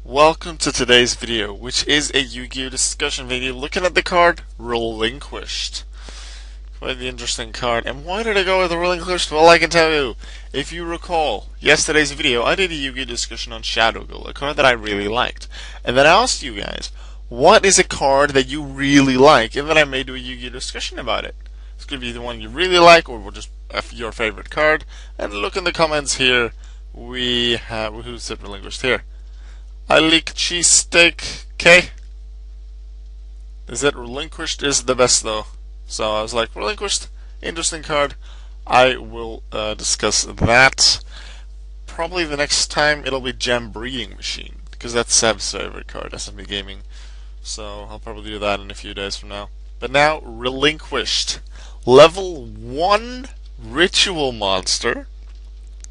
Welcome to today's video, which is a Yu-Gi-Oh! Discussion video looking at the card Relinquished. Quite the interesting card. And why did I go with the Relinquished? Well, I can tell you. If you recall, yesterday's video, I did a Yu-Gi-Oh! Discussion on Shadow Girl, a card that I really liked. And then I asked you guys, what is a card that you really like? And then I may do a Yu-Gi-Oh! Discussion about it. It's going to be the one you really like, or just your favorite card. And look in the comments here. We have, who said Relinquished here? ILIEKCHEESESTEAK, okay? Is it Relinquished is the best though. So I was like, Relinquished, interesting card. I will discuss that. Probably the next time it'll be Gem Breeding Machine, because that's Seb's favorite card, SMB Gaming. So I'll probably do that in a few days from now. But now, Relinquished. Level 1 Ritual Monster.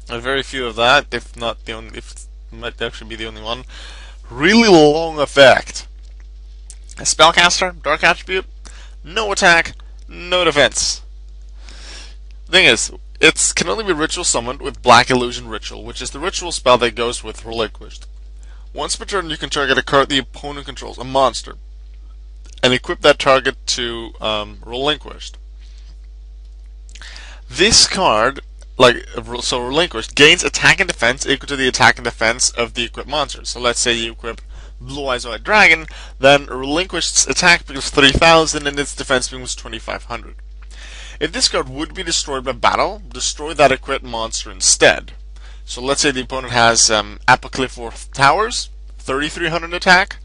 A very few of that, if not the only, if might actually be the only one. Really long effect. A spellcaster, dark attribute, no attack, no defense. Thing is, it can only be ritual summoned with Black Illusion Ritual, which is the ritual spell that goes with Relinquished. Once per turn, you can target a card the opponent controls, a monster, and equip that target to Relinquished. This card, so Relinquished, gains attack and defense equal to the attack and defense of the equipped monster. So let's say you equip Blue Eyes White Dragon, then Relinquished's attack becomes 3,000 and its defense becomes 2,500. If this card would be destroyed by battle, destroy that equipped monster instead. So let's say the opponent has Apocryphal Towers, 3,300 attack.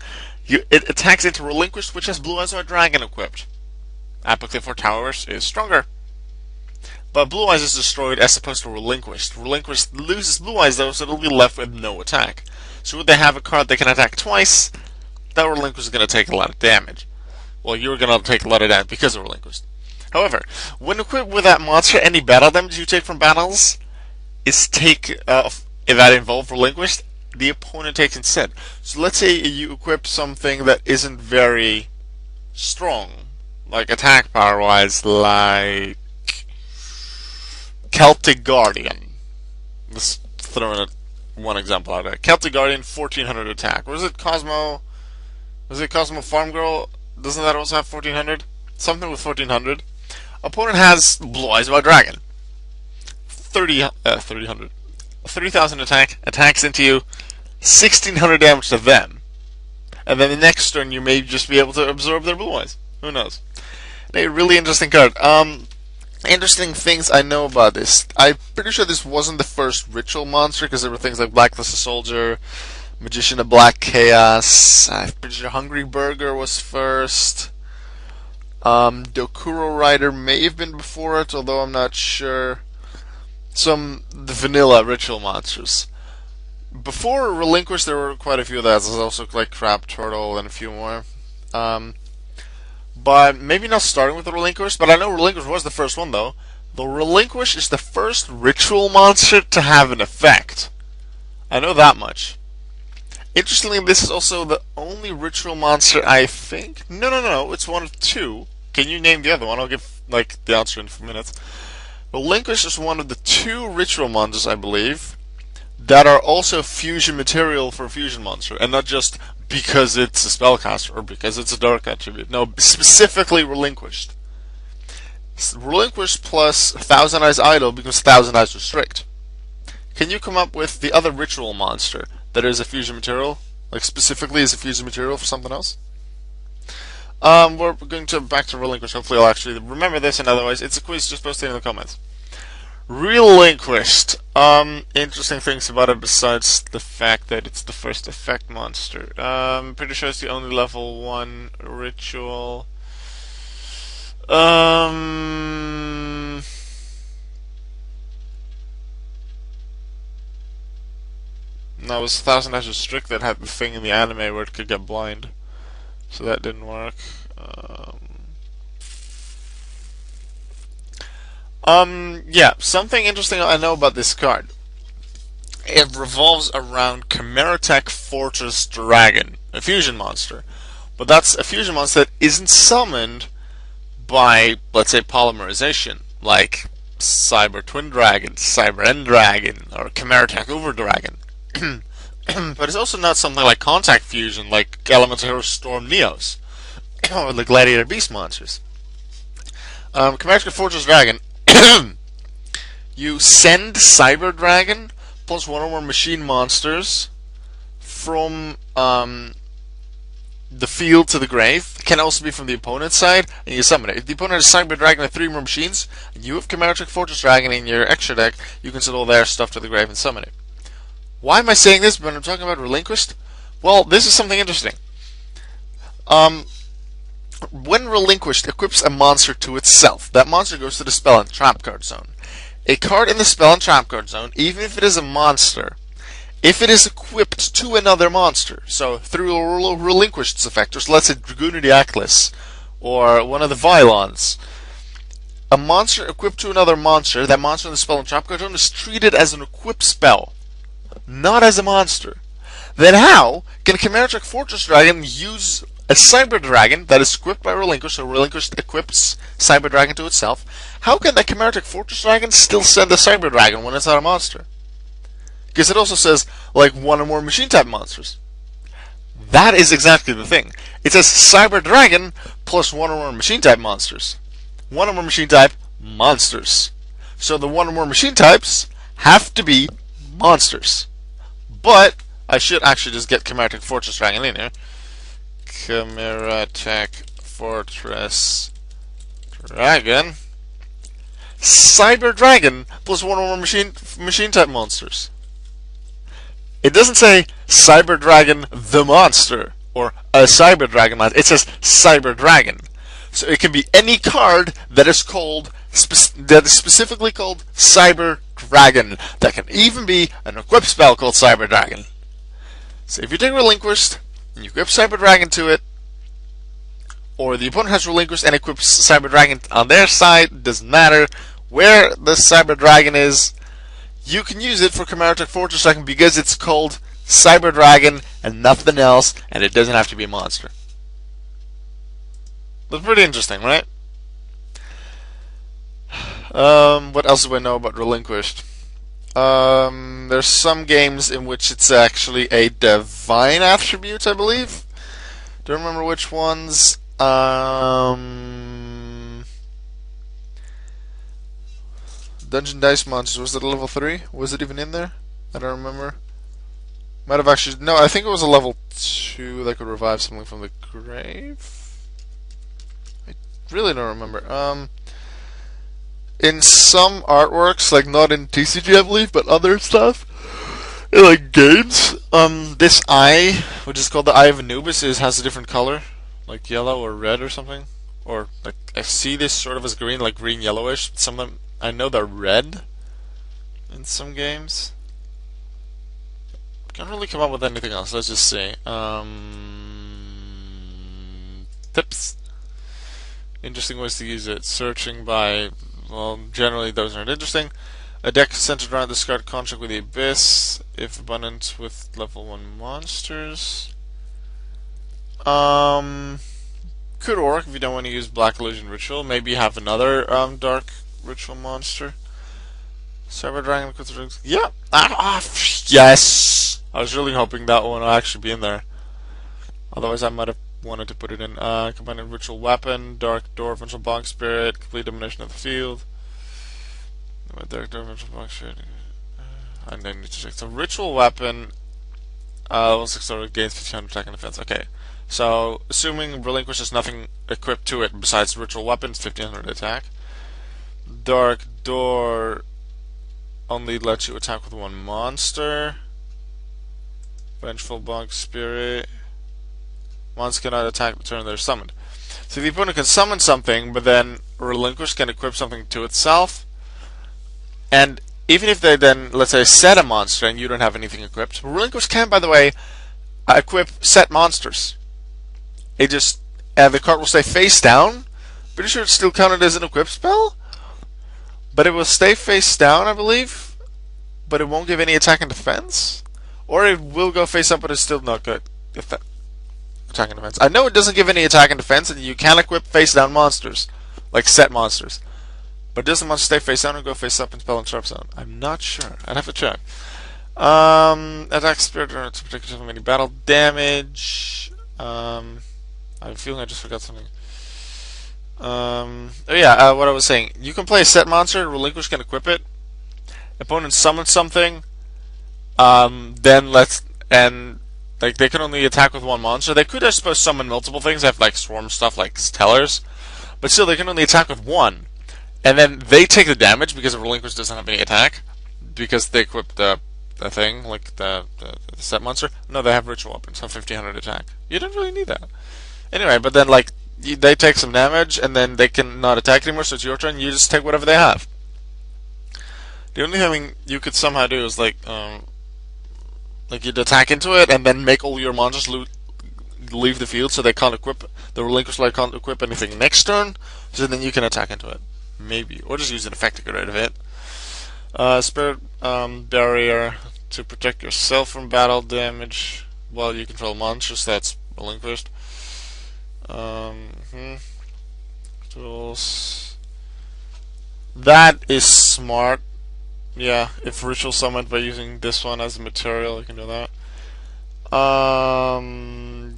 It attacks into Relinquished, which has Blue Eyes White Dragon equipped. Apocryphal Towers is stronger. But Blue Eyes is destroyed as opposed to Relinquished. Relinquished loses Blue Eyes though, so it'll be left with no attack. So would they have a card that can attack twice? That Relinquished is going to take a lot of damage. Well, you're going to take a lot of damage because of Relinquished. However, when equipped with that monster, any battle damage you take from battles is if that involve Relinquished, the opponent takes instead. So let's say you equip something that isn't very strong, like attack power wise, like Celtic Guardian. Let's throw in one example out there. Celtic Guardian, 1,400 attack. Or is it Cosmo? Is it Cosmo Farm Girl? Doesn't that also have 1,400? Something with 1,400. Opponent has Blue Eyes White Dragon. 3,000 attack. Attacks into you. 1,600 damage to them. And then the next turn you may just be able to absorb their Blue Eyes. Who knows? A really interesting card. Interesting things I know about this. I'm pretty sure this wasn't the first ritual monster, because there were things like Blacklist Soldier, Magician of Black Chaos. I'm pretty sure Hungry Burger was first. Dokuro Rider may have been before it, although I'm not sure. The vanilla ritual monsters. Before Relinquished, there were quite a few of that. There's also like Crab Turtle and a few more. But maybe not starting with the Relinquished, but I know Relinquished was the first one though. The Relinquished is the first ritual monster to have an effect. I know that much. Interestingly, this is also the only ritual monster I think. No, it's one of two. Can you name the other one? I'll give the answer in a few minutes. Relinquished is one of the two ritual monsters, I believe, that are also fusion material for a fusion monster, and not just because it's a spellcaster or because it's a dark attribute. No, specifically Relinquished. Relinquished plus Thousand Eyes Idol becomes Thousand Eyes Restrict. Can you come up with the other ritual monster that is a fusion material? Specifically is a fusion material for something else? We're going to back to Relinquished. Hopefully I'll actually remember this, and otherwise it's a quiz, just post it in the comments. Relinquished. Interesting things about it besides the fact that it's the first effect monster. Pretty sure it's the only level 1 ritual. That was Thousand Eyes Restrict that had the thing in the anime where it could get blind. So that didn't work. Yeah, something interesting I know about this card. It revolves around Chimeratech Fortress Dragon, a fusion monster. But that's a fusion monster that isn't summoned by, let's say, polymerization, like Cyber Twin Dragon, Cyber End Dragon, or Chimeratech Over Dragon. but it's also not something like contact fusion, like Elemental Hero Storm Neos, or the Gladiator Beast monsters. Chimeric Fortress Dragon, you send Cyber Dragon plus one or more machine monsters from the field to the grave. It can also be from the opponent's side, and you summon it. If the opponent has Cyber Dragon and 3 more machines, and you have Chimeric Fortress Dragon in your extra deck, you can send all their stuff to the grave and summon it. Why am I saying this when I'm talking about Relinquished? Well, this is something interesting. When Relinquished equips a monster to itself, that monster goes to the Spell and Trap card zone. A card in the Spell and Trap card zone, even if it is a monster, if it is equipped to another monster, so through a Relinquished's effect, or so let's say Dragoon of the Atlas, or one of the Vylons, a monster equipped to another monster, that monster in the Spell and Trap card zone is treated as an equipped spell, not as a monster. Then how can Chimeric Fortress Dragon use a Cyber Dragon that is equipped by Relinquished, so Relinquished equips Cyber Dragon to itself? How can the Chimeric Fortress Dragon still send a Cyber Dragon when it's not a monster? Because it also says, like, one or more machine type monsters. That is exactly the thing. It says Cyber Dragon plus one or more machine type monsters. One or more machine type monsters. So the one or more machine types have to be monsters. But I should actually just get Chimeric Fortress Dragon in here. Chimeric Fortress Dragon. Cyber Dragon plus one or more machine type monsters. It doesn't say Cyber Dragon the monster or a Cyber Dragon monster. It says Cyber Dragon. So it can be any card that is called specifically called Cyber Dragon. That can even be an equipped spell called Cyber Dragon. So if you take Relinquished and you equip Cyber Dragon to it, or the opponent has Relinquished and equips Cyber Dragon on their side, doesn't matter where the Cyber Dragon is, you can use it for Chimeric Fortress Dragon because it's called Cyber Dragon and nothing else, and it doesn't have to be a monster. That's pretty interesting, right? What else do I know about Relinquished? There's some games in which it's actually a divine attribute, I believe. Don't remember which ones. Dungeon Dice Monsters, was it a level 3? Was it even in there? I don't remember. Might have actually... No, I think it was a level 2 that could revive something from the grave. I really don't remember. In some artworks, like not in TCG I believe, but other stuff, in like games, this eye, which is called the Eye of Anubis, has a different color. Like yellow or red or something. Or, like, I see this sort of as green, like green yellowish. Some of them, I know they're red in some games. Can't really come up with anything else. Let's just see. Tips. Interesting ways to use it. Searching by, well, generally those aren't interesting. A deck centered around discard Contract with the Abyss, if abundant with level 1 monsters. Could work if you don't want to use Black Illusion Ritual. Maybe have another Dark Ritual monster. Cyber Dragon. Yeah. Yes. I was really hoping that one would actually be in there. Otherwise, I might have wanted to put it in. Combined Ritual Weapon, Dark Door, Vengeful Bog Spirit, complete domination of the field. Dark Door, Vengeful Bog Spirit. I need to check. So Ritual Weapon. Level 6 gains 1500 attack and defense. Okay. So, assuming Relinquish has nothing equipped to it besides Ritual Weapons, 1500 attack. Dark Door only lets you attack with one monster. Vengeful Bog Spirit. Monsters cannot attack the turn they're summoned. So the opponent can summon something, but then Relinquish can equip something to itself. And even if they then, let's say, set a monster and you don't have anything equipped, Relinquish can, by the way, equip set monsters. It just, the card will stay face down. Pretty sure it's still counted as an equipped spell. But it will stay face down, I believe. But it won't give any attack and defense. Or it will go face up, but it's still not good. Attack and defense. I know it doesn't give any attack and defense, and you can equip face down monsters. Like set monsters. But does the monster stay face down or go face up in spell and trap zone? I'm not sure. I'd have to check. Attack spirit to protect yourself from any battle damage. I have a feeling I just forgot something. Oh yeah, what I was saying. You can play a set monster, Relinquish can equip it. Opponent summons something, then and like they can only attack with one monster. They could, I suppose, summon multiple things. They have like swarm stuff like Stellars, but still they can only attack with one. And then they take the damage because the Relinquish doesn't have any attack because they equip the thing like the set monster. No, they have ritual weapons, so 1500 attack. You don't really need that. Anyway, but then like they take some damage and then they can not attack anymore. So it's your turn. You just take whatever they have. The only thing you could somehow do is like you'd attack into it and then make all your monsters leave the field so they can't equip, the Relinquished Light can't equip anything next turn, so then you can attack into it. Maybe. Or just use an effect to get rid of it. Spirit Barrier to protect yourself from battle damage while you control monsters, that's Relinquished. Tools. That is smart. Yeah, if ritual summoned by using this one as a material, you can do that.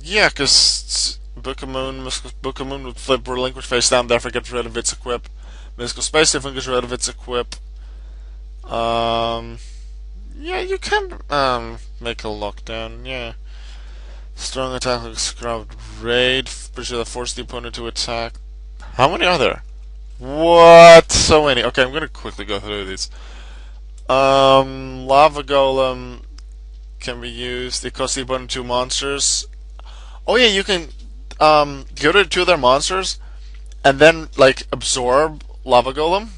Yeah, because Book of Moon would flip Relinquish face down, therefore gets rid of its equip. Mystical Space Different gets rid of its equip. Yeah, you can make a lockdown, yeah. Strong attack like Scrubbed Raid, pretty sure that force the opponent to attack. How many are there? What? So many. Okay, I'm gonna quickly go through these. Lava Golem can be used. It costs the opponent 2 monsters. Oh yeah, you can go to 2 of their monsters and then like absorb Lava Golem.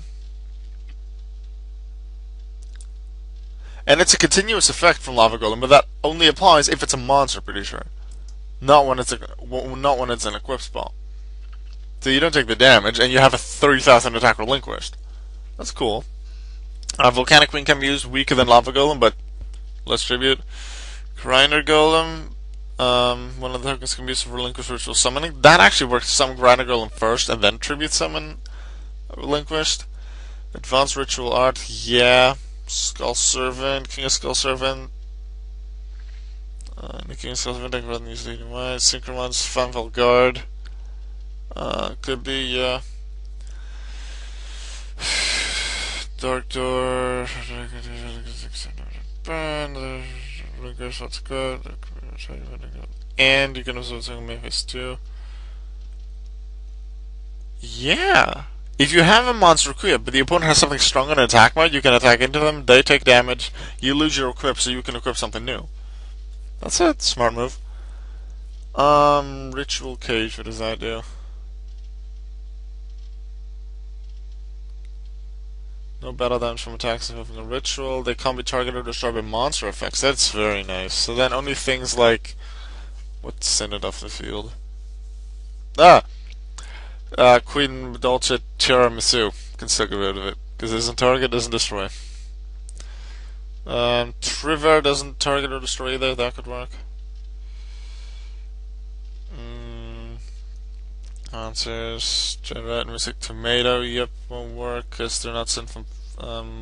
And it's a continuous effect from Lava Golem, but that only applies if it's a monster, pretty sure. Not when it's an equip spell. So you don't take the damage, and you have a 30,000 attack Relinquished. That's cool. Volcanic Queen can be used, weaker than Lava Golem, but less tribute. Grinder Golem, one of the tokens can be used for Relinquished Ritual Summoning. That actually works. Summon Grinder Golem first, and then tribute summon Relinquished. Advanced Ritual Art, yeah. Skull Servant, King of Skull Servant. The King of Skull Servant, rather than use leading way. Synchronize, Fanvel Guard. Could be, yeah. Dark Door. What's good? And you can also take Memphis too. Yeah. If you have a monster equip, but the opponent has something strong in attack mode, you can attack into them, they take damage, you lose your equip, so you can equip something new. That's it. Smart move. Ritual Cage, what does that do? No battle damage from attacks involving a ritual. They can't be targeted or destroyed by monster effects. That's very nice. So then only things like... What's send it off the field? Queen Dolce Tiramisu can still get rid of it. Because it doesn't target, doesn't destroy. Triver doesn't target or destroy either. That could work. Answers. Generate Mystic Tomato. Yep, won't work because they're not sent from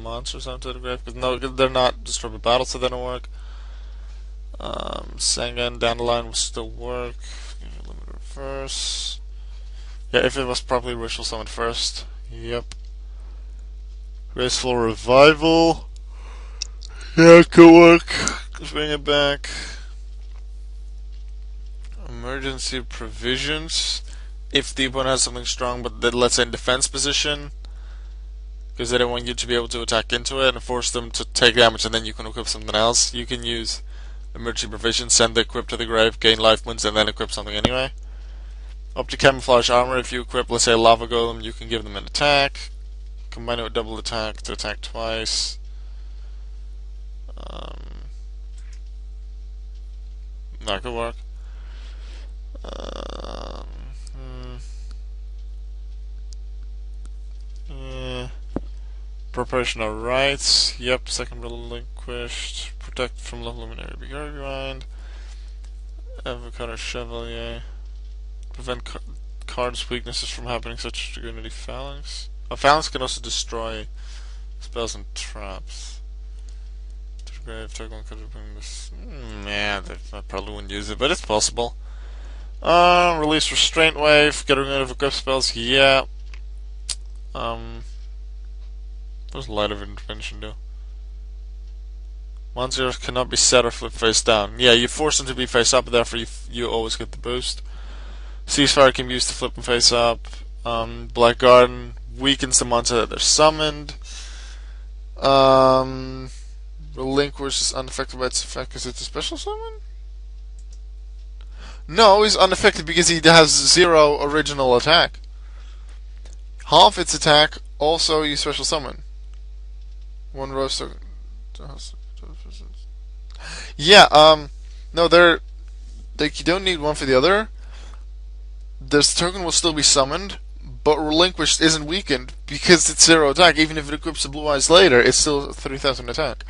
monsters onto the grave. No, they're not destroyed by battle, so they don't work. Sangan down the line will still work. Limit reverse. Yeah, if it was properly ritual summoned first. Yep. Graceful Revival. Yeah, it could work. Bring it back. Emergency Provisions. If the opponent has something strong, but then let's say in defense position, because they don't want you to be able to attack into it and force them to take damage, and then you can equip something else. You can use Emergency Provision, send the equip to the grave, gain life points, and then equip something anyway. Up to Camouflage Armor, if you equip, let's say, a Lava Golem, you can give them an attack. Combine it with double attack to attack twice. That could work. Preparation of Rites. Yep, second Relinquished. Protect from Love Luminary Behavior Grind. Avocado Chevalier. Prevent cards' weaknesses from happening, such as Divinity Phalanx. A Phalanx can also destroy spells and traps. Grave, token could bring this. Man, I probably wouldn't use it, but it's possible. Release Restraint Wave, getting rid of equip spells, yeah. What does Light of Intervention do? Monsters cannot be set or flipped face down. Yeah, you force them to be face up, therefore you always get the boost. Ceasefire can be used to flip them face up. Black Garden weakens the monster that they're summoned. Relinquished is unaffected by its effect because it's a special summon? No, he's unaffected because he has 0 original attack. Half its attack, also you special summon. 1 rose token. Yeah, no, they're like, you don't need one for the other. This token will still be summoned, but Relinquished isn't weakened because it's 0 attack. Even if it equips the Blue Eyes later, it's still 3000 attack.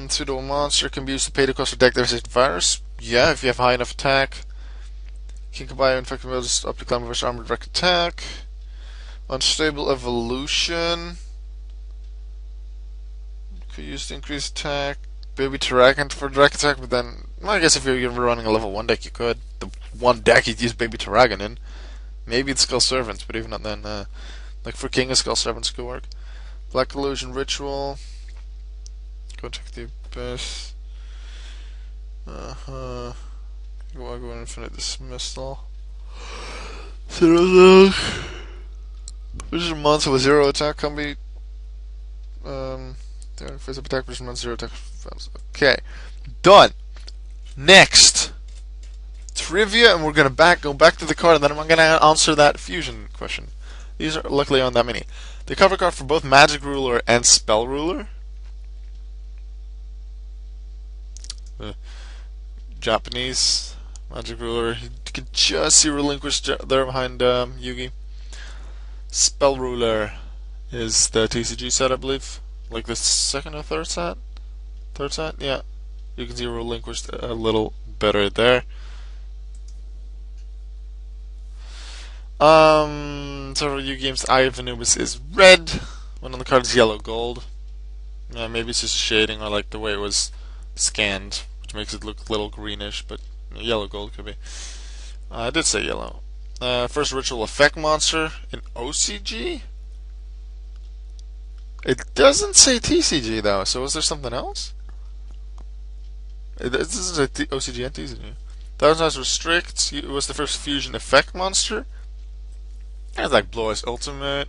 Pseudo monster can be used to pay the cost of deck devastation virus. Yeah, if you have high enough attack. King Kabaya infected abilities up to climb versus armored direct attack. Unstable evolution. Could use to increase attack. Baby Terrakin for direct attack, but then, well, I guess if you're running a level 1 deck, you could. The one deck you'd use Baby Terrakin in. Maybe it's Skull Servants, but even not then. Like for King, a Skull Servants could work. Black Illusion Ritual. Go check the Abyss. Go Infinite Dismissal. Zero attack. Which monster with 0 attack can be. Face up attack versus monster 0 attack. Okay. Done. Next. Trivia, and we're gonna go back to the card, and then I'm gonna answer that fusion question. These are luckily aren't that many. The cover card for both Magic Ruler and Spell Ruler. Japanese Magic Ruler. You can just see Relinquished there behind Yugi. Spell Ruler is the TCG set, I believe. Like the second or third set? Third set? Yeah. You can see Relinquished a little better there. Several Yugi games, Eye of Anubis is red. One on the card is yellow gold. Yeah, maybe it's just shading or like the way it was scanned, which makes it look a little greenish, but yellow gold could be. I did say yellow. First ritual effect monster in OCG? It doesn't say TCG though, so is there something else? This is a OCG and TCG. Thousand Eyes Restrict. It was the first fusion effect monster. It's like Blue Eyes Ultimate.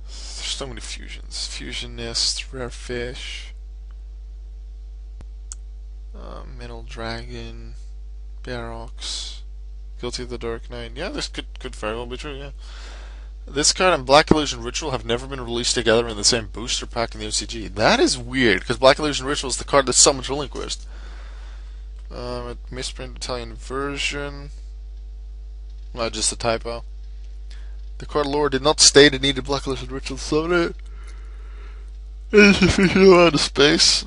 There's so many fusions. Fusionist, Rare Fish, Metal Dragon, Barox, Guilty of the Dark Knight. Yeah, this could very well be true. Yeah. This card and Black Illusion Ritual have never been released together in the same booster pack in the OCG. That is weird, because Black Illusion Ritual is the card that summons Relinquished. Misprint Italian version. Well, just a typo. The card lore did not state it needed Black Illusion Ritual to summon it. It is officially out of space.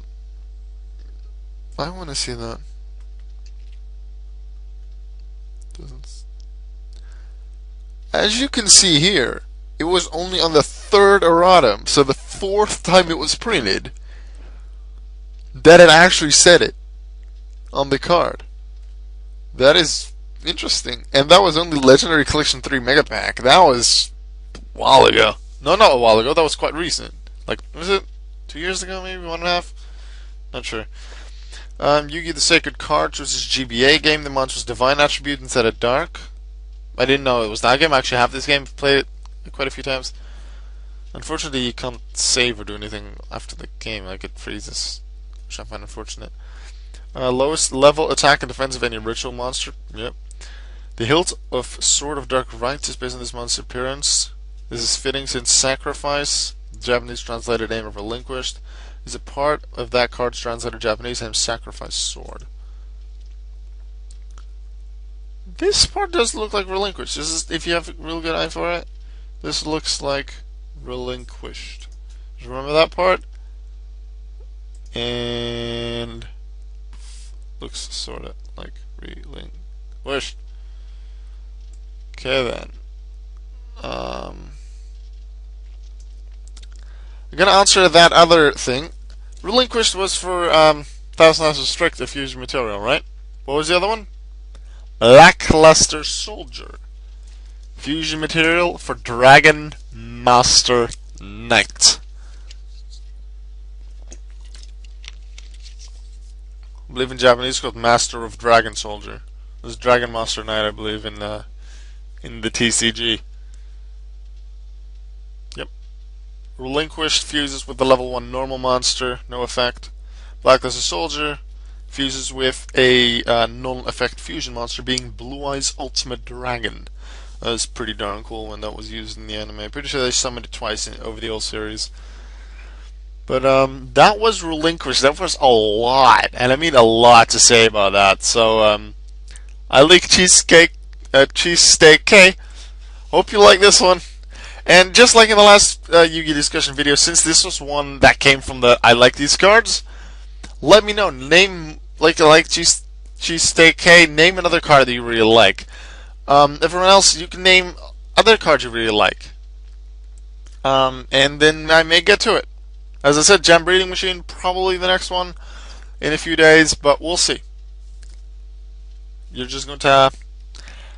I want to see that. As you can see here, it was only on the 3rd erratum, so the 4th time it was printed, that it actually said it on the card. That is interesting. And that was only Legendary Collection 3 Mega Pack. That was a while ago. No, not a while ago. That was quite recent. Like, was it 2 years ago, maybe? 1.5? Not sure. Yugi the Sacred Cards was his GBA game. The monster was Divine Attribute instead of Dark. I didn't know it was that game. I actually have this game. Played it quite a few times. Unfortunately, you can't save or do anything after the game. Like, it freezes, which I find unfortunate. Lowest level attack and defense of any ritual monster. Yep. The hilt of Sword of Dark Rites is based on this monster's appearance. This is fitting since Sacrifice, the Japanese translated name of Relinquished, is a part of that card's translated Japanese name Sacrifice Sword. This part does look like Relinquished. This is, if you have a real good eye for it, this looks like Relinquished. Just remember that part? And looks sorta like Relinquished. Okay then. I'm gonna answer that other thing. Relinquished was for Thousand Eyes Strict, the fusion material, right? What was the other one? Lackluster Soldier. Fusion material for Dragon Master Knight. I believe in Japanese it's called Master of Dragon Soldier. There's Dragon Master Knight, I believe, in the TCG. Yep. Relinquished fuses with the level 1 normal monster, no effect. Blackluster Soldier fuses with a null effect fusion monster, being Blue Eyes Ultimate Dragon. That was pretty darn cool when that was used in the anime. Pretty sure they summoned it twice over the old series. But that was Relinquished. That was a lot, and I mean a lot to say about that. So I leak cheesesteak K. Hope you like this one. And just like in the last Yu-Gi discussion video, since this was one that came from the I like these cards, let me know. Name like cheesesteak K. Name another card that you really like. Everyone else, you can name other cards you really like. And then I may get to it. As I said, Gem Breeding Machine, probably the next one in a few days, but we'll see. You're just going to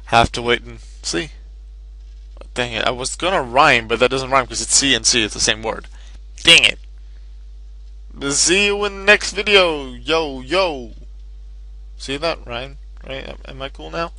have to wait and see. Dang it, I was going to rhyme, but that doesn't rhyme because it's C and C, it's the same word. Dang it. See you in the next video. Yo, yo. See that, Ryan? Right? Am I cool now?